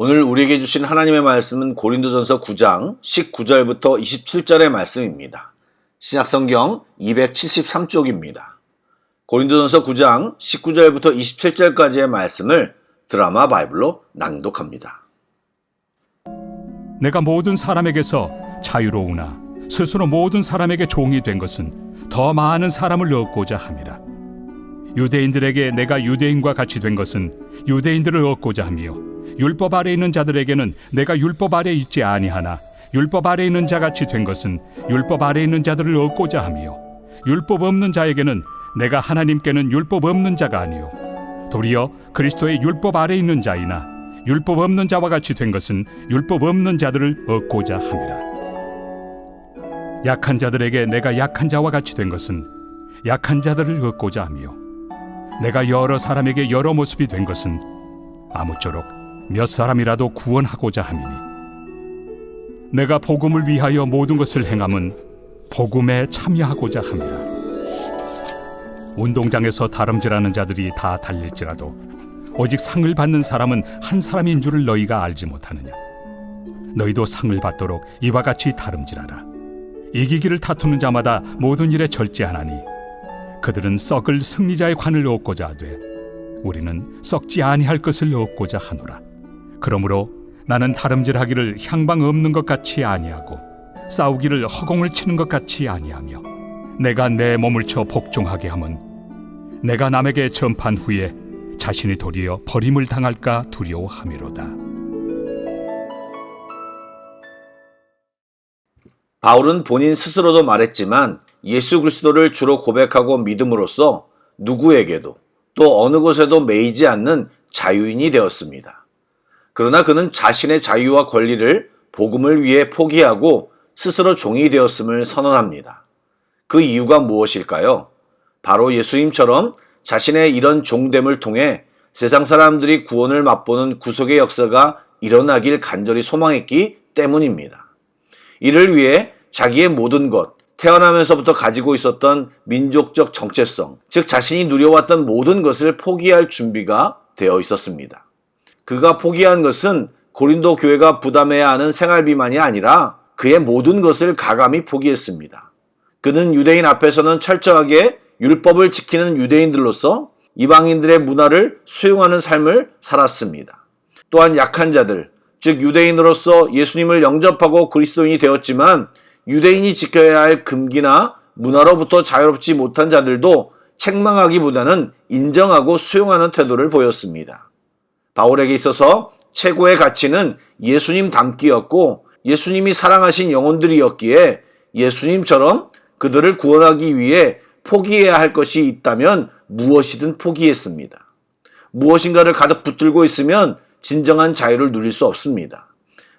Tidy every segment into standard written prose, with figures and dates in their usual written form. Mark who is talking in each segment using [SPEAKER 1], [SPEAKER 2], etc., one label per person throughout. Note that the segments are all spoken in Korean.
[SPEAKER 1] 오늘 우리에게 주신 하나님의 말씀은 고린도전서 9장 19절부터 27절의 말씀입니다. 신약성경 273쪽입니다. 고린도전서 9장 19절부터 27절까지의 말씀을 드라마 바이블로 낭독합니다.
[SPEAKER 2] 내가 모든 사람에게서 자유로우나 스스로 모든 사람에게 종이 된 것은 더 많은 사람을 얻고자 함이라. 유대인들에게 내가 유대인과 같이 된 것은 유대인들을 얻고자 하며, 율법 아래 있는 자들에게는 내가 율법 아래 있지 아니하나 율법 아래 있는 자같이 된 것은 율법 아래 있는 자들을 얻고자 하며, 율법 없는 자에게는 내가 하나님께는 율법 없는 자가 아니요 도리어 그리스도의 율법 아래 있는 자이나 율법 없는 자와 같이 된 것은 율법 없는 자들을 얻고자 함이라. 약한 자들에게 내가 약한 자와 같이 된 것은 약한 자들을 얻고자 하며, 내가 여러 사람에게 여러 모습이 된 것은 아무쪼록 몇 사람이라도 구원하고자 함이니, 내가 복음을 위하여 모든 것을 행함은 복음에 참여하고자 함이라. 운동장에서 다름질하는 자들이 다 달릴지라도 오직 상을 받는 사람은 한 사람인 줄을 너희가 알지 못하느냐. 너희도 상을 받도록 이와 같이 다름질하라. 이기기를 다투는 자마다 모든 일에 절제하나니 그들은 썩을 승리자의 관을 얻고자 하되 우리는 썩지 아니할 것을 얻고자 하노라. 그러므로 나는 다름질하기를 향방 없는 것 같이 아니하고 싸우기를 허공을 치는 것 같이 아니하며, 내가 내 몸을 쳐 복종하게 함은 내가 남에게 전판 후에 자신이 도리어 버림을 당할까 두려워함이로다.
[SPEAKER 1] 바울은 본인 스스로도 말했지만 예수 그리스도를 주로 고백하고 믿음으로써 누구에게도 또 어느 곳에도 매이지 않는 자유인이 되었습니다. 그러나 그는 자신의 자유와 권리를 복음을 위해 포기하고 스스로 종이 되었음을 선언합니다. 그 이유가 무엇일까요? 바로 예수님처럼 자신의 이런 종됨을 통해 세상 사람들이 구원을 맛보는 구속의 역사가 일어나길 간절히 소망했기 때문입니다. 이를 위해 자기의 모든 것, 태어나면서부터 가지고 있었던 민족적 정체성, 즉 자신이 누려왔던 모든 것을 포기할 준비가 되어 있었습니다. 그가 포기한 것은 고린도 교회가 부담해야 하는 생활비만이 아니라 그의 모든 것을 가감히 포기했습니다. 그는 유대인 앞에서는 철저하게 율법을 지키는 유대인들로서 이방인들의 문화를 수용하는 삶을 살았습니다. 또한 약한 자들, 즉 유대인으로서 예수님을 영접하고 그리스도인이 되었지만 유대인이 지켜야 할 금기나 문화로부터 자유롭지 못한 자들도 책망하기보다는 인정하고 수용하는 태도를 보였습니다. 바울에게 있어서 최고의 가치는 예수님 닮기였고 예수님이 사랑하신 영혼들이었기에 예수님처럼 그들을 구원하기 위해 포기해야 할 것이 있다면 무엇이든 포기했습니다. 무엇인가를 가득 붙들고 있으면 진정한 자유를 누릴 수 없습니다.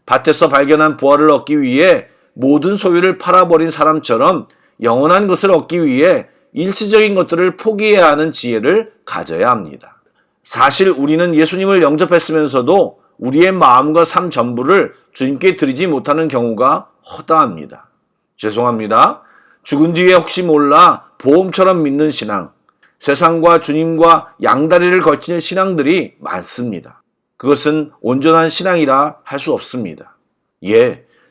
[SPEAKER 1] 밭에서 발견한 보화를 얻기 위해 모든 소유를 팔아버린 사람처럼 영원한 것을 얻기 위해 일시적인 것들을 포기해야 하는 지혜를 가져야 합니다. 사실 우리는 예수님을 영접했으면서도 우리의 마음과 삶 전부를 주님께 드리지 못하는 경우가 허다합니다. 죄송합니다. 죽은 뒤에 혹시 몰라 보험처럼 믿는 신앙, 세상과 주님과 양다리를 걸치는 신앙들이 많습니다. 그것은 온전한 신앙이라 할 수 없습니다.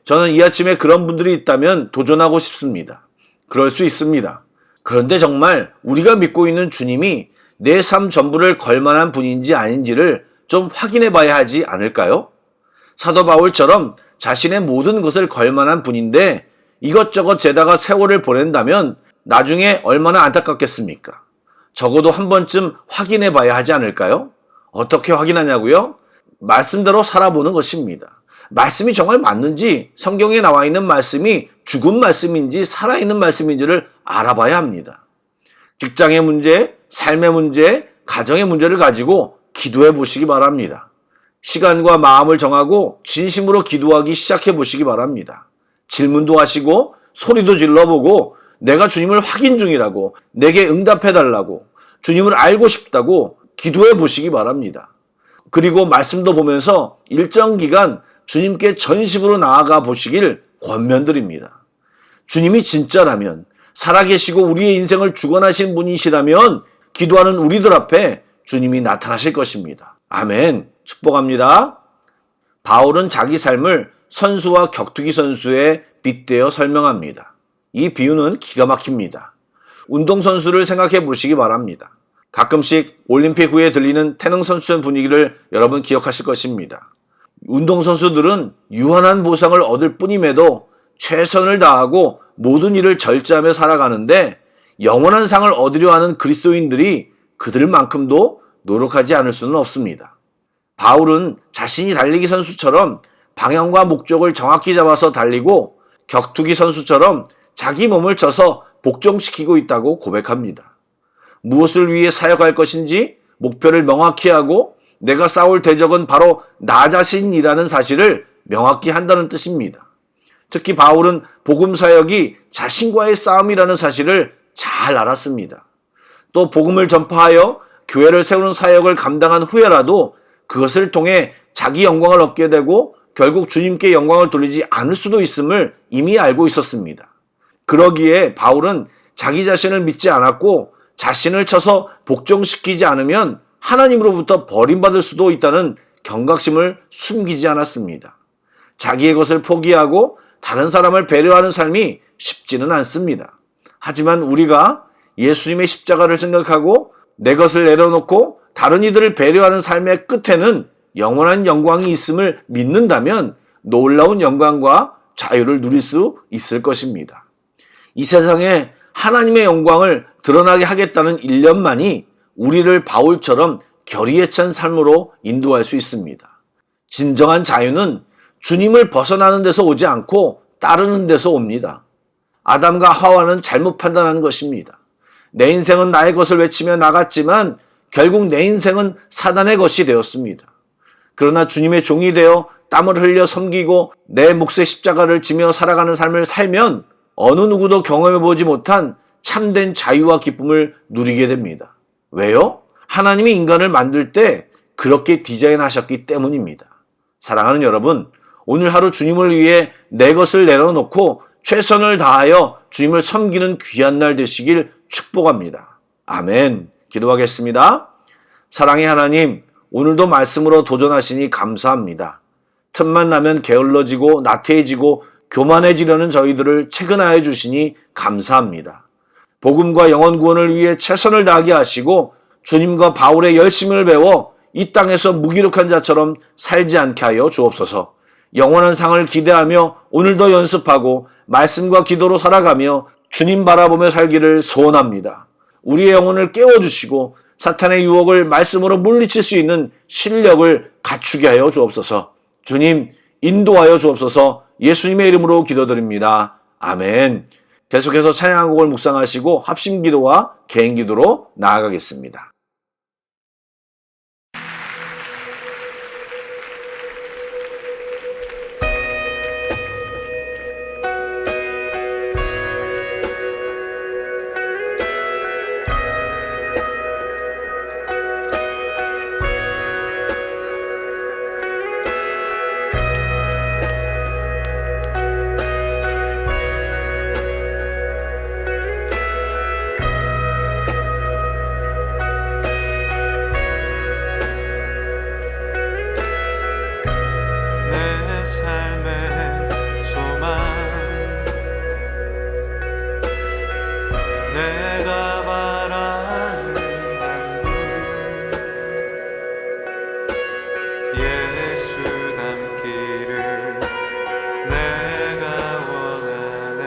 [SPEAKER 1] 저는 이 아침에 그런 분들이 있다면 도전하고 싶습니다. 그럴 수 있습니다. 그런데 정말 우리가 믿고 있는 주님이 내 삶 전부를 걸만한 분인지 아닌지를 좀 확인해 봐야 하지 않을까요? 사도 바울처럼 자신의 모든 것을 걸만한 분인데 이것저것 재다가 세월을 보낸다면 나중에 얼마나 안타깝겠습니까? 적어도 한 번쯤 확인해 봐야 하지 않을까요? 어떻게 확인하냐고요? 말씀대로 살아보는 것입니다. 말씀이 정말 맞는지, 성경에 나와 있는 말씀이 죽은 말씀인지 살아있는 말씀인지를 알아봐야 합니다. 직장의 문제, 삶의 문제, 가정의 문제를 가지고 기도해 보시기 바랍니다. 시간과 마음을 정하고 진심으로 기도하기 시작해 보시기 바랍니다. 질문도 하시고 소리도 질러보고 내가 주님을 확인 중이라고, 내게 응답해 달라고, 주님을 알고 싶다고 기도해 보시기 바랍니다. 그리고 말씀도 보면서 일정 기간 주님께 전심으로 나아가 보시길 권면드립니다. 주님이 진짜라면, 살아계시고 우리의 인생을 주관하신 분이시라면 기도하는 우리들 앞에 주님이 나타나실 것입니다. 아멘. 축복합니다. 바울은 자기 삶을 선수와 격투기 선수에 빗대어 설명합니다. 이 비유는 기가 막힙니다. 운동선수를 생각해 보시기 바랍니다. 가끔씩 올림픽 후에 들리는 태능선수촌 분위기를 여러분 기억하실 것입니다. 운동선수들은 유한한 보상을 얻을 뿐임에도 최선을 다하고 모든 일을 절제하며 살아가는데 영원한 상을 얻으려 하는 그리스도인들이 그들만큼도 노력하지 않을 수는 없습니다. 바울은 자신이 달리기 선수처럼 방향과 목적을 정확히 잡아서 달리고 격투기 선수처럼 자기 몸을 쳐서 복종시키고 있다고 고백합니다. 무엇을 위해 사역할 것인지 목표를 명확히 하고 내가 싸울 대적은 바로 나 자신이라는 사실을 명확히 한다는 뜻입니다. 특히 바울은 복음 사역이 자신과의 싸움이라는 사실을 잘 알았습니다. 또 복음을 전파하여 교회를 세우는 사역을 감당한 후에라도 그것을 통해 자기 영광을 얻게 되고 결국 주님께 영광을 돌리지 않을 수도 있음을 이미 알고 있었습니다. 그러기에 바울은 자기 자신을 믿지 않았고 자신을 쳐서 복종시키지 않으면 하나님으로부터 버림받을 수도 있다는 경각심을 숨기지 않았습니다. 자기의 것을 포기하고 다른 사람을 배려하는 삶이 쉽지는 않습니다. 하지만 우리가 예수님의 십자가를 생각하고 내 것을 내려놓고 다른 이들을 배려하는 삶의 끝에는 영원한 영광이 있음을 믿는다면 놀라운 영광과 자유를 누릴 수 있을 것입니다. 이 세상에 하나님의 영광을 드러나게 하겠다는 일념만이 우리를 바울처럼 결의에 찬 삶으로 인도할 수 있습니다. 진정한 자유는 주님을 벗어나는 데서 오지 않고 따르는 데서 옵니다. 아담과 하와는 잘못 판단한 것입니다. 내 인생은 나의 것을 외치며 나갔지만 결국 내 인생은 사단의 것이 되었습니다. 그러나 주님의 종이 되어 땀을 흘려 섬기고 내 몫의 십자가를 지며 살아가는 삶을 살면 어느 누구도 경험해보지 못한 참된 자유와 기쁨을 누리게 됩니다. 왜요? 하나님이 인간을 만들 때 그렇게 디자인하셨기 때문입니다. 사랑하는 여러분, 오늘 하루 주님을 위해 내 것을 내려놓고 최선을 다하여 주님을 섬기는 귀한 날 되시길 축복합니다. 아멘. 기도하겠습니다. 사랑의 하나님, 오늘도 말씀으로 도전하시니 감사합니다. 틈만 나면 게을러지고 나태해지고 교만해지려는 저희들을 체근하여 주시니 감사합니다. 복음과 영혼 구원을 위해 최선을 다하게 하시고 주님과 바울의 열심을 배워 이 땅에서 무기력한 자처럼 살지 않게 하여 주옵소서. 영원한 상을 기대하며 오늘도 연습하고 말씀과 기도로 살아가며 주님 바라보며 살기를 소원합니다. 우리의 영혼을 깨워주시고 사탄의 유혹을 말씀으로 물리칠 수 있는 실력을 갖추게 하여 주옵소서. 주님 인도하여 주옵소서. 예수님의 이름으로 기도드립니다. 아멘. 계속해서 찬양한 곡을 묵상하시고 합심기도와 개인기도로 나아가겠습니다.
[SPEAKER 3] 삶의 소망 내가 바라는 한분 예수 닮기를 내가 원하네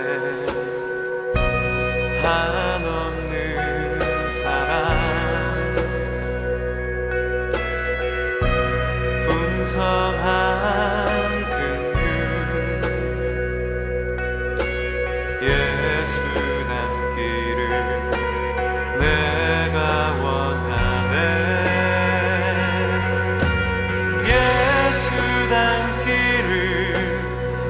[SPEAKER 3] 한없는 사랑 풍성한 예수 닮기를 내가 원하네 예수 닮기를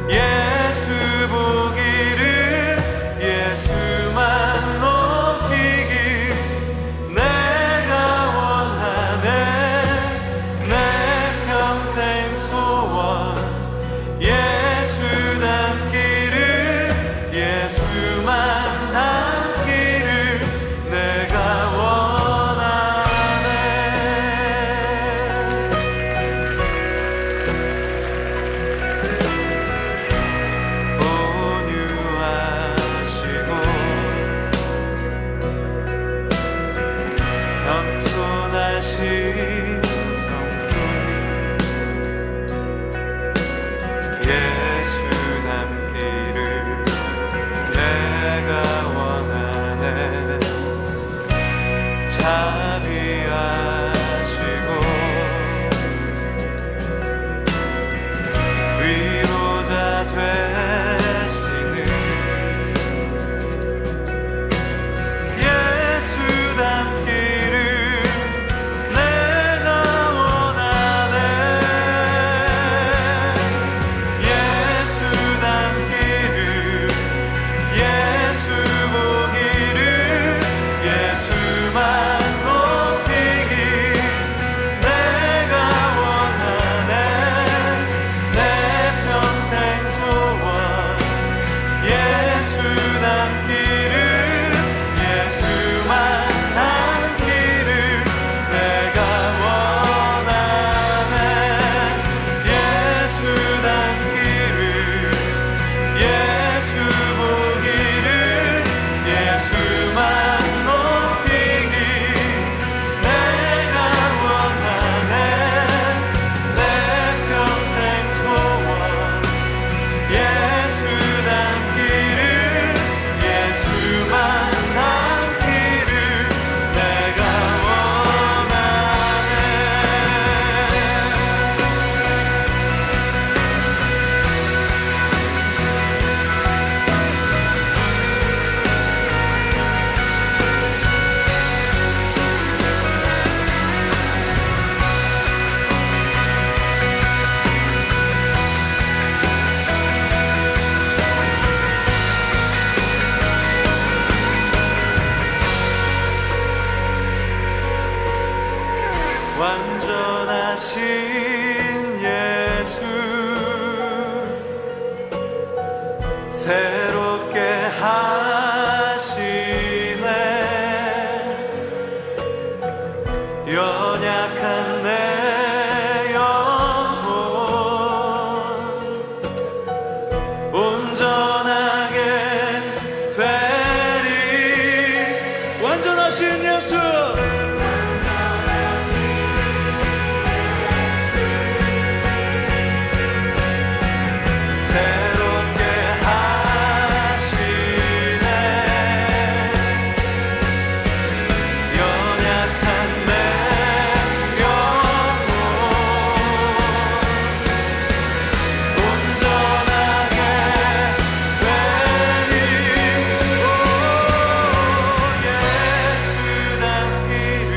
[SPEAKER 3] 예수 보기를 예수만 높이 완전하신 예수 새롭게 하시네 연약한 내 영혼 온전하게 되리 오 예수 닮기를